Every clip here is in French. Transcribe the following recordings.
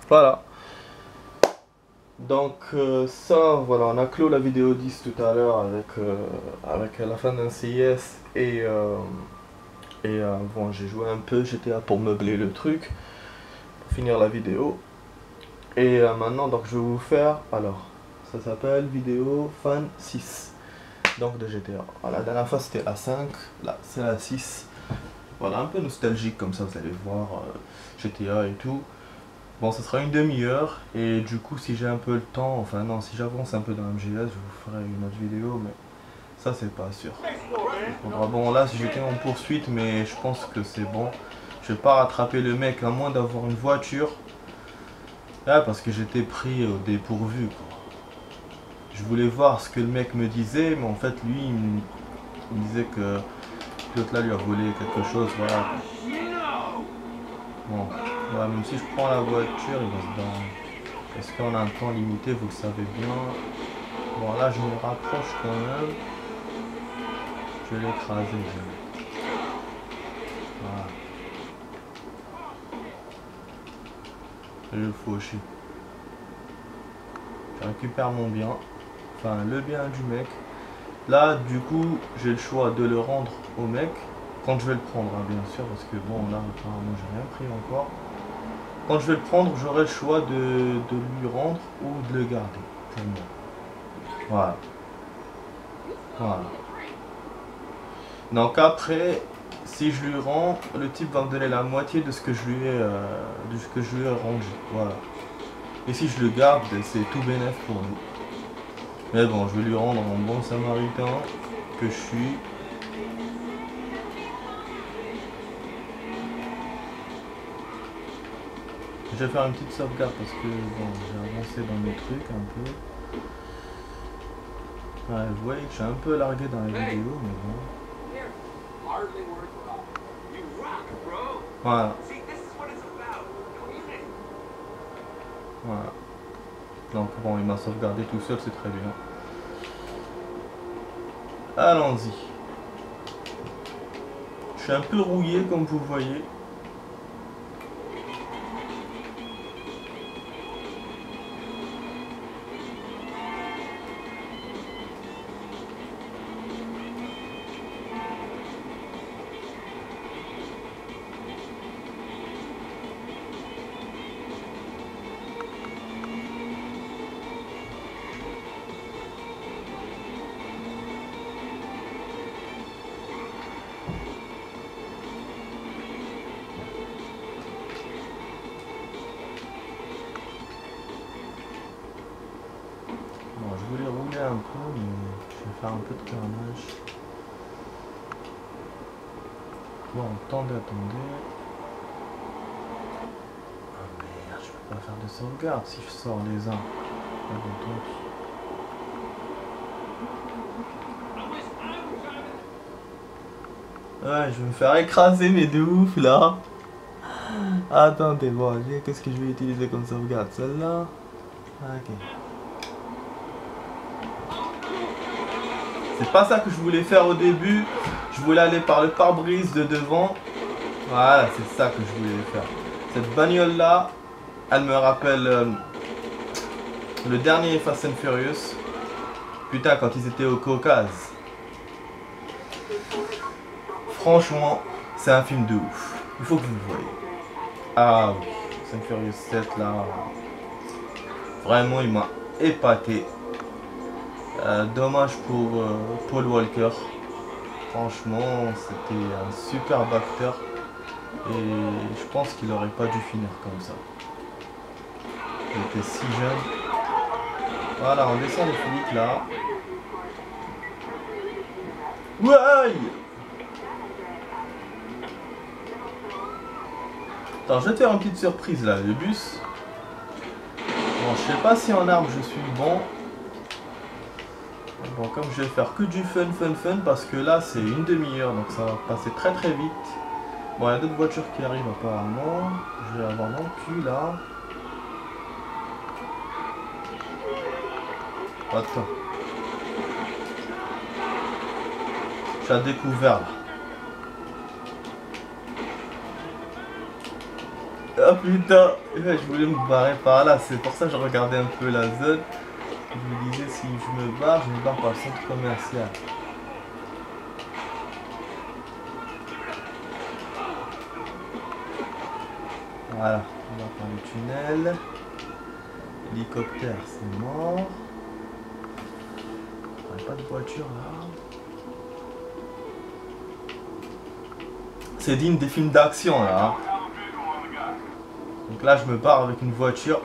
Voilà. Donc ça, voilà, on a clos la vidéo 10 tout à l'heure avec la fin d'un CIS et bon, j'ai joué un peu GTA pour meubler le truc, pour finir la vidéo. Et maintenant, donc je vais vous faire, alors, ça s'appelle vidéo fan 6, donc de GTA. Voilà, la dernière fois c'était la 5, là c'est la 6. Voilà, un peu nostalgique comme ça, vous allez voir GTA et tout. Bon, ça sera une demi-heure, et du coup, si j'ai un peu le temps, enfin non, si j'avance un peu dans MGS, je vous ferai une autre vidéo, mais ça, c'est pas sûr. Bon, là, si j'étais en poursuite, mais je pense que c'est bon. Je vais pas rattraper le mec, à moins d'avoir une voiture. Ah, parce que j'étais pris au dépourvu, quoi. Je voulais voir ce que le mec me disait, mais en fait, lui, il me disait que l'autre là lui a volé quelque chose, voilà. Bon, ouais, même si je prends la voiture, il va se dans. Parce qu'on a un temps limité, vous le savez bien. Bon, là, je me rapproche quand même. Je vais l'écraser. Voilà. Je vais le faucher. Je récupère mon bien. Enfin, le bien du mec. Là, du coup, j'ai le choix de le rendre au mec. Quand je vais le prendre, hein, bien sûr. Parce que bon, là, apparemment, j'ai rien pris encore. Quand je vais le prendre, j'aurai le choix de lui rendre ou de le garder pour moi. Voilà. Voilà. Donc après, si je lui rends, le type va me donner la moitié de ce que je lui ai rendu. Voilà. Et si je le garde, c'est tout bénef pour nous. Mais bon, je vais lui rendre un bon samaritain que je suis. Je vais faire une petite sauvegarde parce que bon, j'ai avancé dans mes trucs un peu. Ouais, vous voyez que je suis un peu largué dans la vidéo, mais bon. Voilà. Voilà. Donc bon, il m'a sauvegardé tout seul, c'est très bien. Allons-y. Je suis un peu rouillé comme vous voyez. Bon, je voulais rouler un peu, mais je vais faire un peu de carnage. Bon, attendez. Ah merde, je peux pas faire de sauvegarde si je sors les uns. Ouais, je vais me faire écraser, mais de ouf là. Attendez, bon, qu'est-ce que je vais utiliser comme sauvegarde? Celle-là? Ok. C'est pas ça que je voulais faire au début. Je voulais aller par le pare-brise de devant. Voilà, c'est ça que je voulais faire. Cette bagnole là, elle me rappelle le dernier Fast and Furious. Putain, quand ils étaient au Caucase. Franchement, c'est un film de ouf. Il faut que vous le voyez. Ah oui, Fast and Furious 7 là. Vraiment, il m'a épaté. Dommage pour Paul Walker. Franchement, c'était un superbe acteur. Et je pense qu'il aurait pas dû finir comme ça. Il était si jeune. Voilà, on descend les flics là. Ouais! Attends, je vais te faire une petite surprise là, le bus. Bon, je sais pas si en arme je suis bon. Bon, comme je vais faire que du fun, parce que là c'est une demi-heure, donc ça va passer très vite. Bon, il y a d'autres voitures qui arrivent apparemment. Je vais avoir mon cul là. Attends. Je suis à découvert là. Ah putain, ouais, je voulais me barrer par là, c'est pour ça que je regardais un peu la zone. Je me disais si je me barre par le centre commercial. Voilà, on va par le tunnel. Hélicoptère, c'est mort. Il n'y a pas de voiture là. C'est digne des films d'action là. Donc là, je me barre avec une voiture.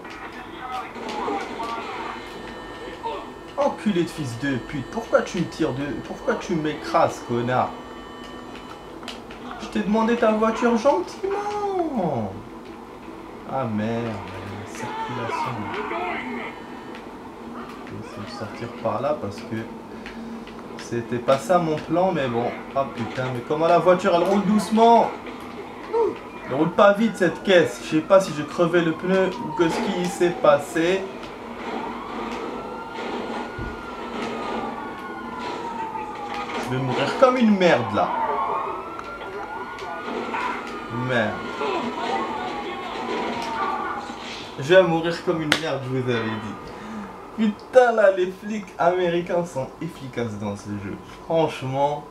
Enculé de fils de pute, pourquoi tu me tires de... Pourquoi tu m'écrases, connard? Je t'ai demandé ta voiture gentiment. Ah merde, circulation. Je vais essayer de sortir par là parce que c'était pas ça mon plan, mais bon. Ah putain, mais comment la voiture elle roule doucement? Elle roule pas vite cette caisse. Je sais pas si j'ai crevé le pneu ou que ce qui s'est passé. Je vais mourir comme une merde là. Merde. Je vais mourir comme une merde, je vous avais dit. Putain là, les flics américains sont efficaces dans ce jeu. Franchement.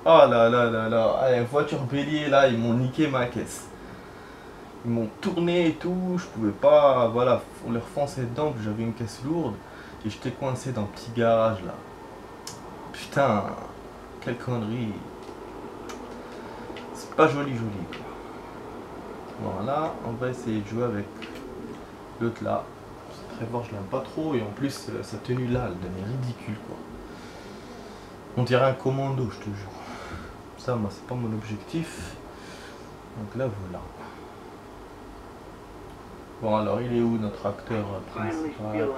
Oh là là là là. Allez, voiture bélier là, ils m'ont niqué ma caisse. Ils m'ont tourné et tout. Je pouvais pas, voilà, leur foncer dedans. J'avais une caisse lourde. Et j'étais coincé dans le petit garage là. Putain. Quelle connerie. C'est pas joli joli quoi. Voilà, on va essayer de jouer avec l'autre là. Trevor, je l'aime pas trop et en plus sa tenue là, elle devient ridicule quoi. On dirait un commando, je te jure. Ça, moi, c'est pas mon objectif. Donc là, voilà. Bon, alors, il est où notre acteur principal?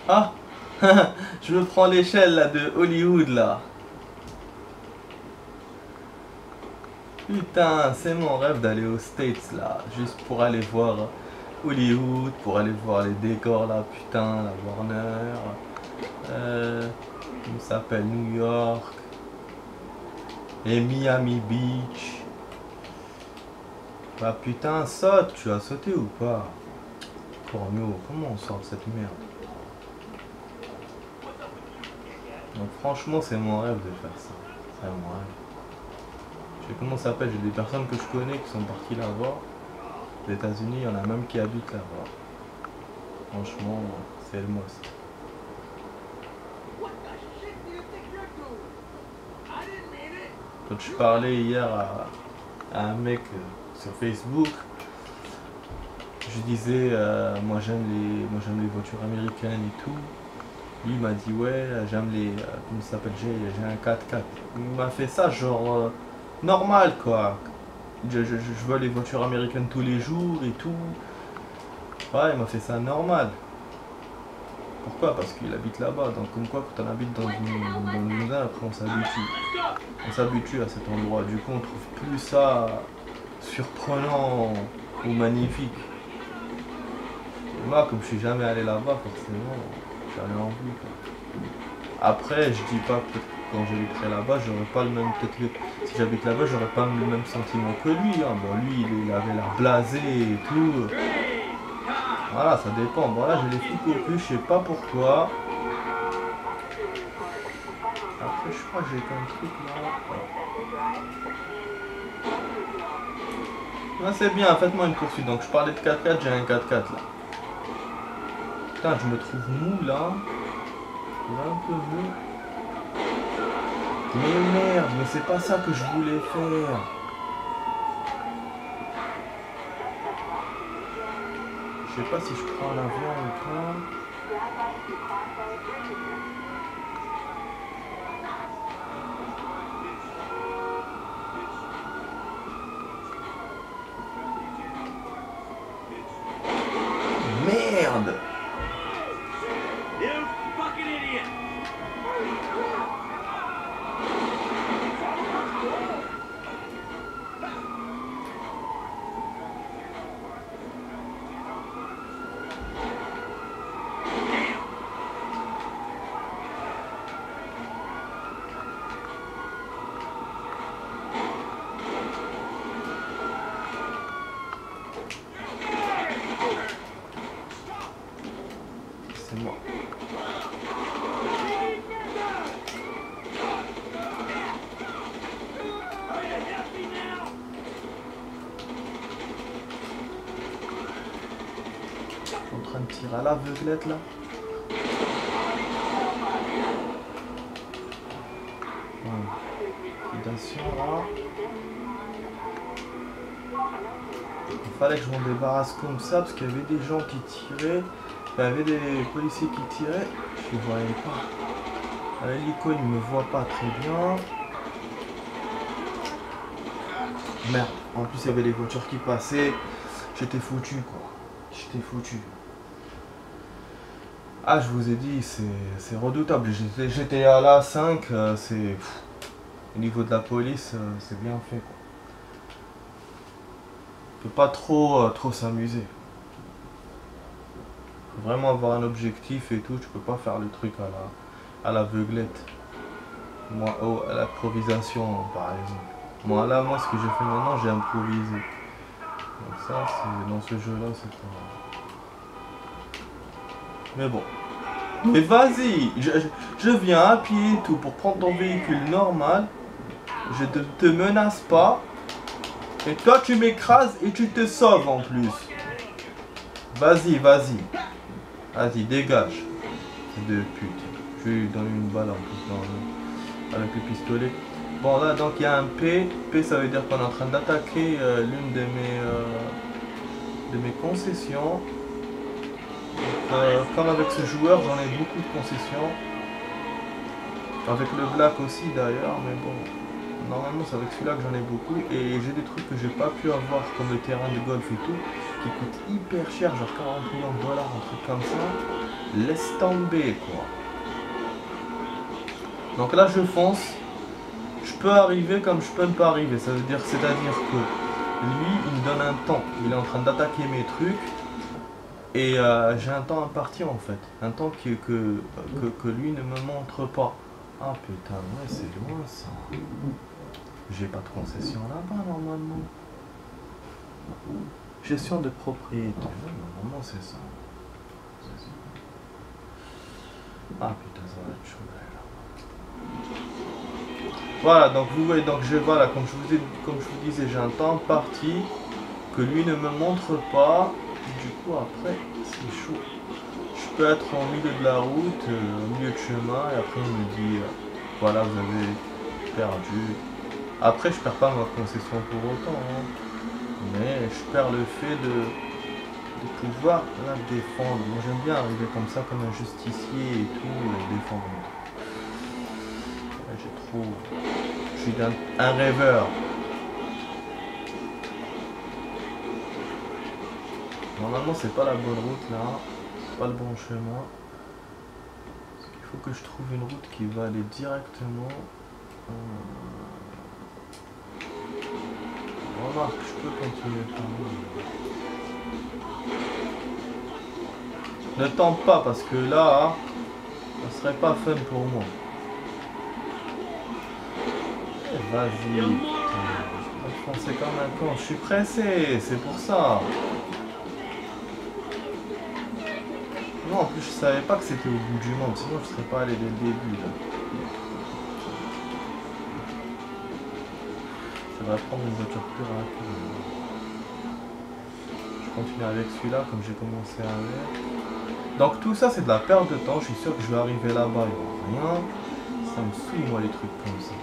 Ah, je me prends l'échelle là de Hollywood là. Putain, c'est mon rêve d'aller aux States là, juste pour aller voir Hollywood, pour aller voir les décors là, putain, la Warner. Comment ça s'appelle, New York et Miami Beach. Bah putain, saute, tu as sauté ou pas? Corneau, comment on sort de cette merde? Donc franchement c'est mon rêve de faire ça. C'est mon rêve. Je sais comment ça s'appelle, j'ai des personnes que je connais qui sont parties là-bas. Aux États-Unis, il y en a même qui habitent là-bas. Franchement, c'est le must. Quand je parlais hier à un mec sur Facebook, je disais moi j'aime les voitures américaines et tout. Lui il m'a dit ouais j'aime les comment ça s'appelle, j'ai un 4x4. Il m'a fait ça genre normal quoi. Je vois les voitures américaines tous les jours et tout. Ouais, il m'a fait ça normal. Pourquoi? Parce qu'il habite là-bas. Donc comme quoi quand on habite dans une zone, après on s'habitue. On s'habitue à cet endroit. Du coup on trouve plus ça surprenant ou magnifique. Et moi comme je suis jamais allé là-bas forcément. J'avais envie quoi. Après je dis pas que quand j'habiterai là-bas j'aurais pas le même, peut-être si j'habite là-bas j'aurais pas le même sentiment que lui hein. Bon lui il avait l'air blasé et tout. Voilà, ça dépend. Bon là j'ai les flics au cul, je sais pas pourquoi. Après je crois que j'ai qu'un truc là. Là c'est bien, faites-moi une poursuite. Donc je parlais de 4x4, j'ai un 4x4 là. Putain je me trouve mou là. Un peu mou. Mais merde, mais c'est pas ça que je voulais faire. Je sais pas si je prends l'avion ou pas. Merde! c'est moi. Je suis en train de tirer à l'aveuglette là. Liquidation là. Il fallait que je m'en débarrasse comme ça parce qu'il y avait des gens qui tiraient. Il y avait des policiers qui tiraient. Je ne les voyais pas. À l'hélico, il ne me voit pas très bien. Merde. En plus, il y avait les voitures qui passaient. J'étais foutu quoi. J'étais foutu. Ah, je vous ai dit, c'est redoutable. GTA là 5, c'est... Au niveau de la police, c'est bien fait quoi. On peut pas trop s'amuser. Faut vraiment avoir un objectif et tout. Tu peux pas faire le truc à l'aveuglette. Moi, oh, à l'improvisation par exemple. Moi ce que j'ai fait maintenant, j'ai improvisé. Donc ça, c'est dans ce jeu-là, c'est pas... Mais bon. Mais vas-y, je viens à pied et tout pour prendre ton véhicule normal. Je ne te menace pas. Et toi, tu m'écrases et tu te sauves en plus. Vas-y, vas-y. Vas-y, dégage. De pute. Je lui donne une balle en plus avec le pistolet. Bon, là, donc il y a un P. P, ça veut dire qu'on est en train d'attaquer l'une de mes concessions. Comme avec ce joueur, j'en ai beaucoup de concessions. Avec le Black aussi d'ailleurs, mais bon. Normalement c'est avec celui-là que j'en ai beaucoup. Et j'ai des trucs que j'ai pas pu avoir, comme le terrain de golf et tout, qui coûtent hyper cher, genre 40 millions de dollars, un truc comme ça. Laisse tomber quoi. Donc là je fonce. Je peux arriver comme je peux ne pas arriver. Ça veut dire, c'est-à-dire que lui, il me donne un temps. Il est en train d'attaquer mes trucs. Et j'ai un temps imparti en fait. Un temps que lui ne me montre pas. Ah putain, ouais, c'est loin ça. J'ai pas de concession là-bas normalement. Gestion de propriété. Ouais, normalement c'est ça. Ah putain, ça va être chaud là. Voilà, donc vous voyez, donc voilà, comme je vous disais, j'ai un temps parti que lui ne me montre pas. Du coup après c'est chaud. Je peux être au milieu de la route, au milieu de chemin, et après il me dit voilà, vous avez perdu. Après je perds pas ma concession pour autant, hein, mais je perds le fait de pouvoir la défendre. Moi j'aime bien arriver comme ça, comme un justicier et tout, et défendre. Je suis un rêveur. Normalement c'est pas la bonne route là, c'est pas le bon chemin. Il faut que je trouve une route qui va aller directement. Remarque, je peux continuer par là. Ne tente pas parce que là, ça serait pas fun pour moi. Vas-y. Je vais foncer comme un con, je suis pressé, c'est pour ça. Non, en plus je savais pas que c'était au bout du monde, sinon je serais pas allé dès le début là. Ça va prendre une voiture plus rapide. Je continue avec celui-là comme j'ai commencé avec. Donc tout ça c'est de la perte de temps, je suis sûr que je vais arriver là-bas, il n'y aura rien. Ça me saoule moi les trucs comme ça.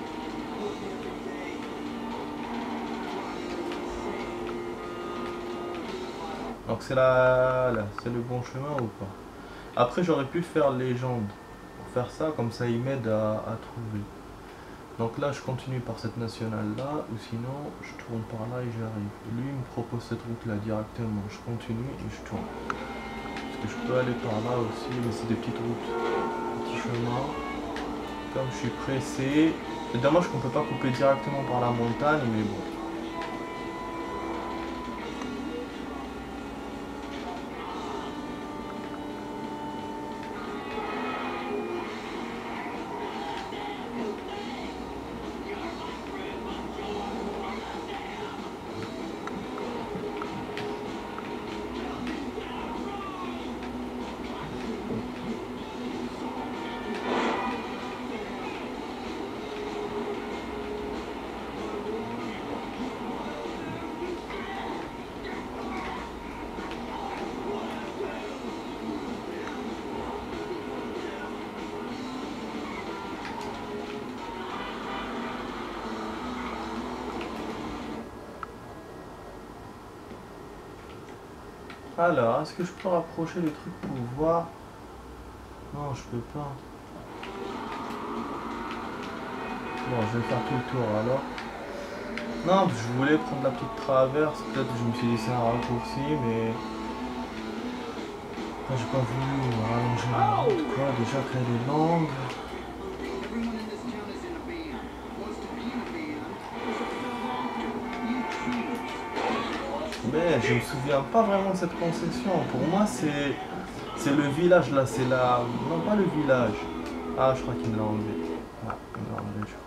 Donc c'est c'est le bon chemin ou pas? Après j'aurais pu faire légende pour faire ça, comme ça il m'aide à trouver. Donc là je continue par cette nationale là, ou sinon je tourne par là et j'arrive. Lui il me propose cette route là directement, je continue et je tourne. Parce que je peux aller par là aussi, mais c'est des petites routes, petits chemins. Comme je suis pressé, c'est dommage qu'on peut pas couper directement par la montagne, mais bon. Alors, est-ce que je peux rapprocher le truc pour voir? Non, je peux pas. Bon, je vais faire tout le tour alors. Non, je voulais prendre la petite traverse. Peut-être que je me suis laissé un raccourci, mais... J'ai pas voulu rallonger la route, quoi. Déjà qu'elle est longue. Mais je me souviens pas vraiment de cette concession. Pour moi, c'est le village là. C'est la... Non, pas le village. Ah, je crois qu'il me l'a enlevé. Ouais, il me l'a enlevé, je crois.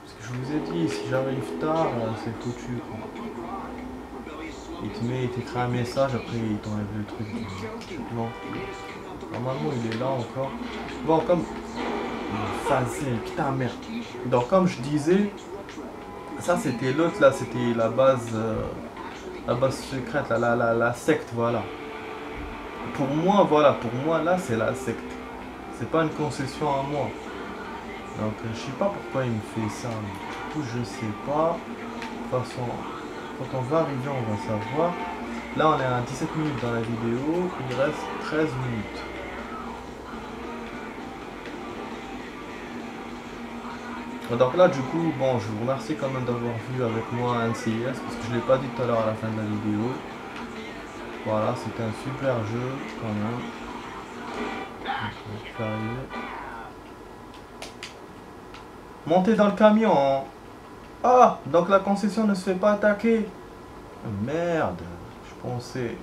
Parce que je vous ai dit, si j'arrive tard, c'est foutu, quoi. Il t'écrit un message, après il t'enlève le truc. Non. Normalement, il est là encore. Bon, comme... Facile, putain, merde. Donc, comme je disais... Ça c'était l'autre là, c'était la base secrète, la secte, voilà. Pour moi là c'est la secte. C'est pas une concession à moi. Donc je sais pas pourquoi il me fait ça. Du coup je sais pas. De toute façon, quand on va arriver on va savoir. Là on est à 17 minutes dans la vidéo, il reste 13 minutes. Donc là du coup, bon, je vous remercie quand même d'avoir vu avec moi un NCIS parce que je ne l'ai pas dit tout à l'heure à la fin de la vidéo. Voilà, c'était un super jeu quand même. Donc, montez dans le camion. Ah, donc la concession ne se fait pas attaquer. Merde, je pensais.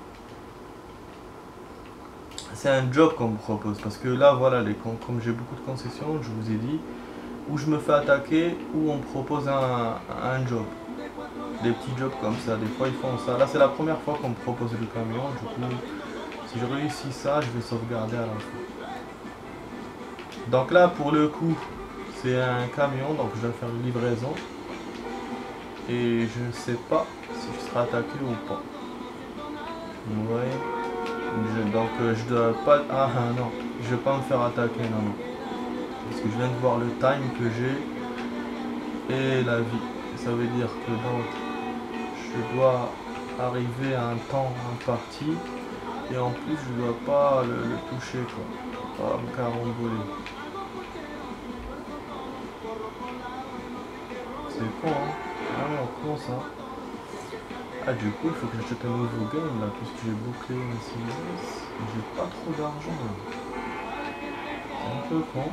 C'est un job qu'on me propose parce que là voilà, comme j'ai beaucoup de concessions, je vous ai dit, où je me fais attaquer, où on me propose un job. Des petits jobs comme ça, des fois ils font ça. Là c'est la première fois qu'on me propose le camion, du coup si je réussis ça, je vais sauvegarder à la fin. Donc là pour le coup, c'est un camion, donc je dois faire une livraison. Et je ne sais pas si je serai attaqué ou pas. Ouais. Donc je dois pas... Ah non, je vais pas me faire attaquer, non. Parce que je viens de voir le time que j'ai et la vie. Ça veut dire que donc je dois arriver à un temps imparti et en plus je dois pas le toucher quoi. Pas me caramboler. C'est con hein. Vraiment con ça. Ah du coup il faut que j'achète un nouveau game là puisque j'ai bouclé une CIS. J'ai pas trop d'argent là. C'est un peu con.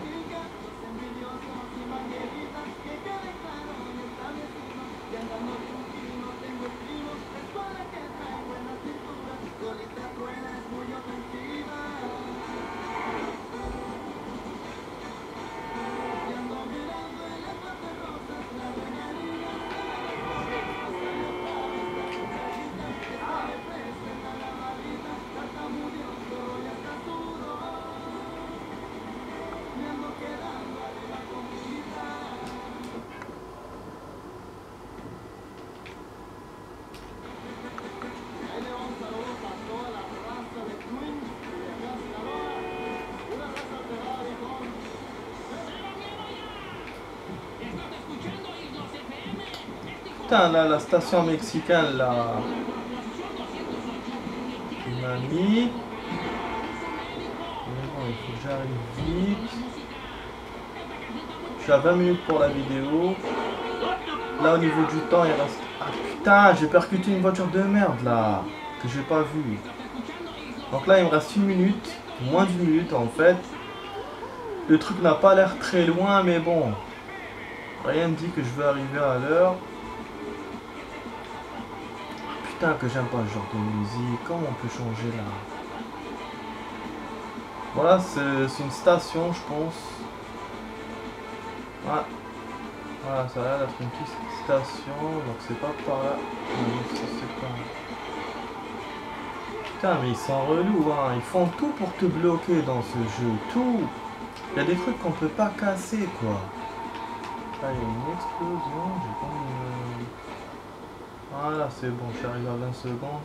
Putain là, la station mexicaine là. Il m'a mis. Mais bon, il faut que j'arrive vite. Je suis à 20 minutes pour la vidéo. Là au niveau du temps il reste... Ah putain, j'ai percuté une voiture de merde là. Que j'ai pas vu. Donc là il me reste 1 minute. Moins d'1 minute en fait. Le truc n'a pas l'air très loin mais bon. Rien ne dit que je vais arriver à l'heure. Putain que j'aime pas ce genre de musique. Comment on peut changer là? Voilà, c'est une station je pense. Ouais. Voilà, ça a l'air d'être une petite station, donc c'est pas par là. Non, c'est pas... Putain, mais ils sont relous, hein. Ils font tout pour te bloquer dans ce jeu, tout. Il y a des trucs qu'on peut pas casser, quoi. Là, il y a une explosion, j'ai pas une... Voilà, c'est bon, je suis arrivé à 20 secondes.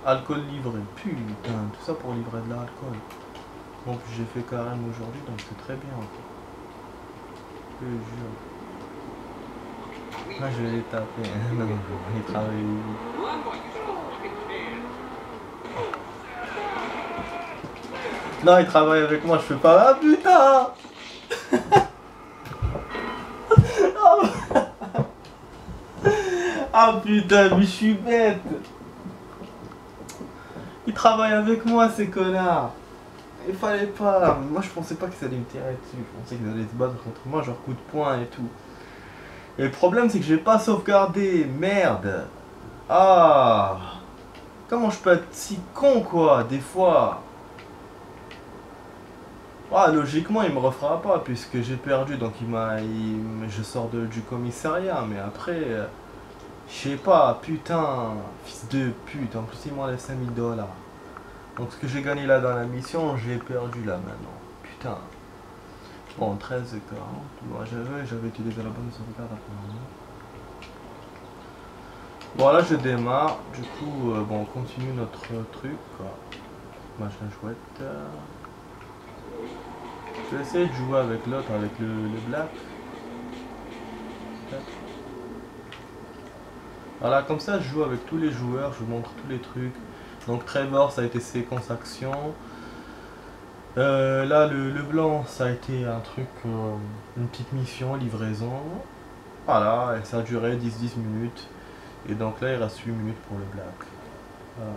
Alcool livré, putain, tout ça pour livrer de l'alcool. Bon, puis j'ai fait carême aujourd'hui, donc c'est très bien, quoi. Je te jure. Moi je vais les taper. Non, ils travaillent. Non, ils travaillent avec moi, je fais pas. Ah putain. Ah putain, mais je suis bête. Ils travaillent avec moi, ces connards. Il fallait pas. Moi je pensais pas qu'ils allaient me tirer dessus. Je pensais qu'ils allaient se battre contre moi, genre coup de poing et tout. Et le problème c'est que j'ai pas sauvegardé. Merde. Ah. Comment je peux être si con quoi, des fois. Ah, logiquement il me refera pas puisque j'ai perdu donc je sors du commissariat mais après je sais pas putain fils de pute en plus il m'enlève 5000 $. Donc ce que j'ai gagné là dans la mission j'ai perdu là maintenant putain. Bon 13 et 40 bon, j'avais utilisé la bonne sauvegarde apparemment. Bon là je démarre du coup bon on continue notre truc quoi. Machin chouette. Je vais essayer de jouer avec l'autre, avec le black. Voilà, comme ça je joue avec tous les joueurs, je vous montre tous les trucs. Donc Trevor ça a été séquence action. Là le blanc ça a été un truc, une petite mission, livraison. Voilà, et ça a duré 10 minutes. Et donc là il reste 8 minutes pour le black. Voilà.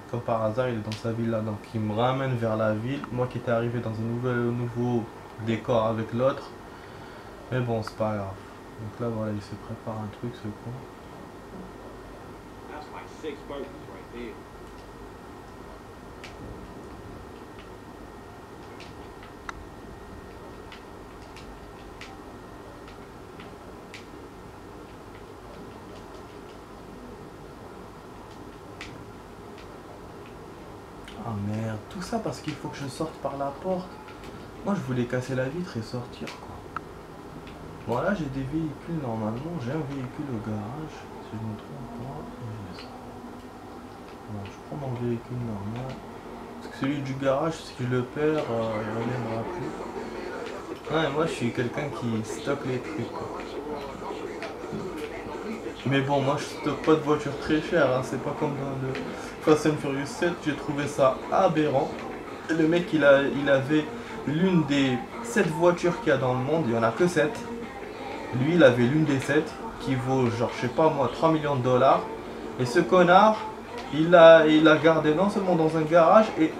Comme par hasard il est dans sa ville là, donc il me ramène vers la ville. Moi qui étais arrivé dans un nouveau décor avec l'autre. Mais bon c'est pas grave. Donc là voilà il se prépare un truc ce con. Ah merde, tout ça parce qu'il faut que je sorte par la porte. Moi je voulais casser la vitre et sortir quoi. Bon là j'ai des véhicules normalement, j'ai un véhicule au garage, si je me trompe pas. Bon, je prends mon véhicule normal. Parce que celui du garage, si je le perds, il reviendra plus. Ouais, moi je suis quelqu'un qui stocke les trucs quoi. Mais bon, moi je stocke pas de voitures très chères, hein. C'est pas comme dans le Fast and Furious 7, j'ai trouvé ça aberrant. Le mec il avait l'une des 7 voitures qu'il y a dans le monde, il y en a que 7. Lui il avait l'une des 7 qui vaut genre je sais pas moi 3 millions de $. Et ce connard, il l'a gardé non seulement dans un garage et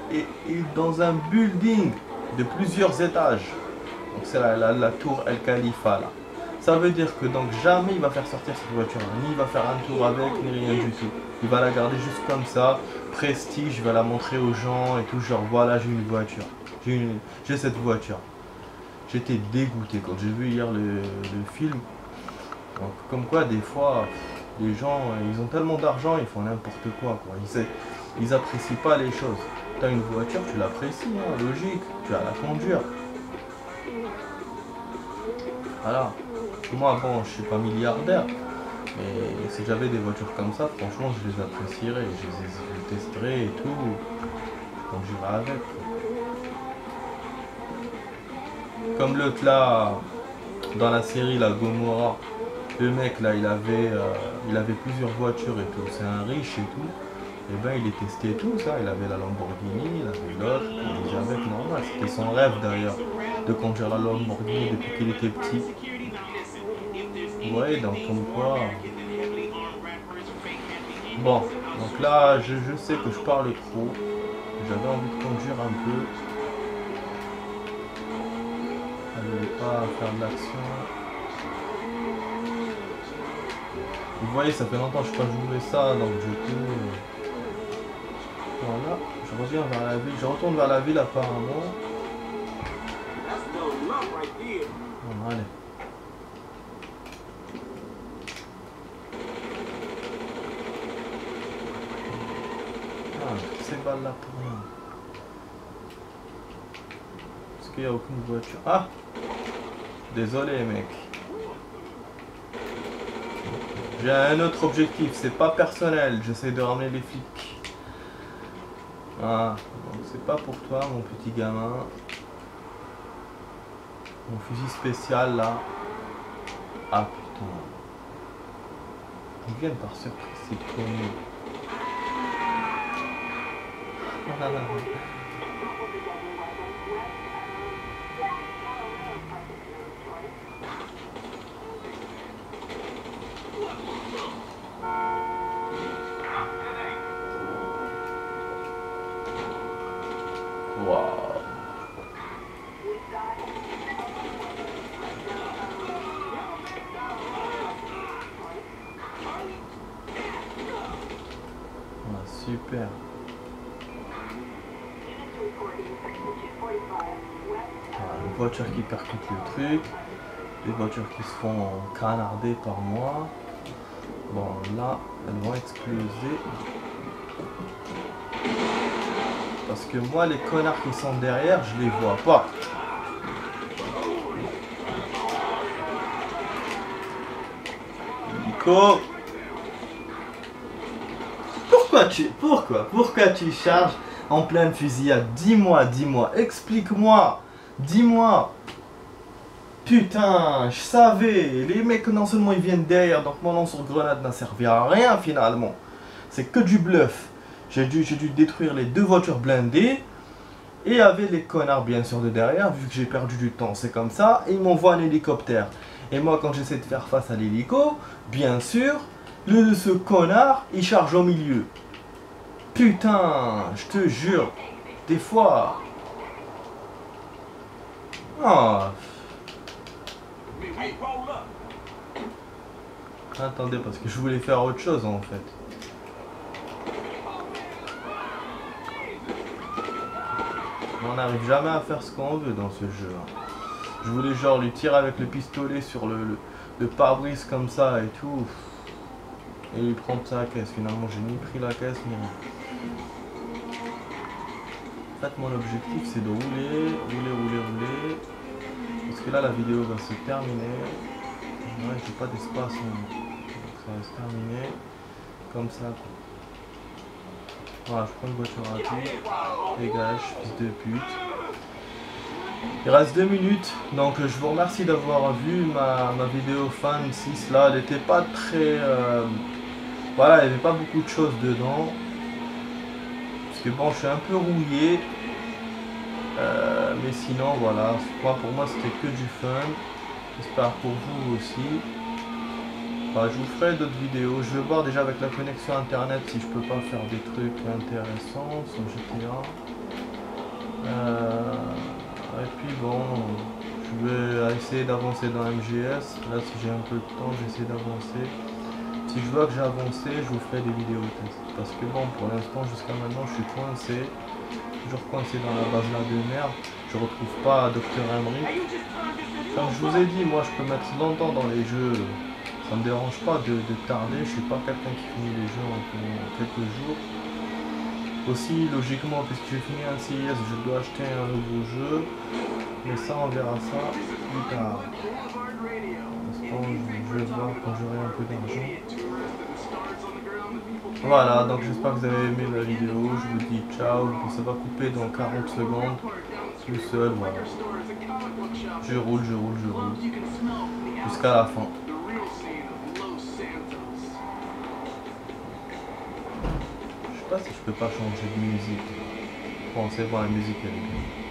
dans un building de plusieurs étages. Donc c'est la tour El Khalifa là. Ça veut dire que donc jamais il va faire sortir cette voiture, ni il va faire un tour avec, ni rien du tout. Il va la garder juste comme ça, prestige, il va la montrer aux gens et tout, genre voilà j'ai une voiture, j'ai cette voiture. J'étais dégoûté quand j'ai vu hier le film. Donc, comme quoi des fois, les gens, ils ont tellement d'argent, ils font n'importe quoi. Ils apprécient pas les choses. Tu as une voiture, tu l'apprécies, hein, logique, tu vas la conduire. Voilà. Moi, bon, je suis pas milliardaire, mais si j'avais des voitures comme ça, franchement, je les apprécierais, je les testerais et tout. Donc, j'irai avec. Comme l'autre là, dans la série, la Gomorrah, le mec là, il avait plusieurs voitures et tout. C'est un riche et tout. Et ben, il les testait tout ça. Il avait la Lamborghini, il avait l'autre, il avait avec normal. C'était son rêve d'ailleurs, de conduire la Lamborghini depuis qu'il était petit. Ouais, donc comme quoi. Bon, donc là, je sais que je parle trop. J'avais envie de conduire un peu. Je vais pas faire de l'action. Vous voyez, ça fait longtemps que je n'ai pas joué ça, donc du coup. Voilà, je reviens vers la ville. Je retourne vers la ville apparemment. Bon, allez. Ces balles là pour rien. Parce qu'il n'y a aucune voiture. Ah! Désolé mec. J'ai un autre objectif, c'est pas personnel, j'essaie de ramener les flics. Ah, donc c'est pas pour toi mon petit gamin. Mon fusil spécial là. Ah putain. Ils viennent par surprise, c'est connu. Waouh. Super. Voilà, une voiture qui percute le truc, des voitures qui se font canarder par moi. Bon, là, elles vont exploser. Parce que moi, les connards qui sont derrière, je les vois pas. Nico, pourquoi tu charges en pleine fusillade? Dis-moi, explique-moi, dis-moi. Putain, je savais, les mecs non seulement ils viennent derrière, donc mon lance-grenade n'a servi à rien finalement. C'est que du bluff. J'ai dû détruire les 2 voitures blindées. Et il y avait les connards bien sûr de derrière, vu que j'ai perdu du temps, c'est comme ça. Et ils m'envoient un hélicoptère. Et moi quand j'essaie de faire face à l'hélico, bien sûr, ce connard, il charge au milieu. Putain, je te jure, des fois... Oh. Attendez, parce que je voulais faire autre chose en fait. On n'arrive jamais à faire ce qu'on veut dans ce jeu. Je voulais genre lui tirer avec le pistolet sur le pare-brise comme ça et tout. Et lui prendre sa caisse. Finalement, j'ai ni pris la caisse ni rien. En fait, mon objectif c'est de rouler. Parce que là, la vidéo va se terminer. Ouais, j'ai pas d'espace. Donc ça va se terminer. Comme ça. Voilà, je prends une voiture rapide. Dégage, fils de pute. Il reste 2 minutes, donc je vous remercie d'avoir vu ma vidéo fan 6 là, elle n'était pas très... voilà, il n'y avait pas beaucoup de choses dedans. Parce que bon, je suis un peu rouillé. Mais sinon, voilà, pour moi c'était que du fun. J'espère pour vous aussi. Bah, je vous ferai d'autres vidéos. Je vais voir déjà avec la connexion internet si je peux pas faire des trucs intéressants sur GTA. Et puis bon, je vais essayer d'avancer dans MGS. Là, si j'ai un peu de temps, j'essaie d'avancer. Si je vois que j'ai avancé, je vous ferai des vidéos tests. Parce que bon, pour l'instant, jusqu'à maintenant, je suis coincé. Toujours coincé dans la base là de merde. Je retrouve pas Dr. Emery. Comme je vous ai dit, moi, je peux mettre longtemps dans les jeux. Ça me dérange pas de tarder. Je suis pas quelqu'un qui finit les jeux en quelques jours. Aussi, logiquement, puisque j'ai fini un CIS, je dois acheter un nouveau jeu. Mais ça, on verra ça plus tard. Pour l'instant, je vais voir quand j'aurai un peu d'argent. Voilà, donc j'espère que vous avez aimé la vidéo. Je vous dis ciao. Ça va couper dans 40 secondes. Tout seul, voilà. Je roule. Jusqu'à la fin. Je sais pas si je peux pas changer de musique. Bon, c'est bon, la musique elle est bien.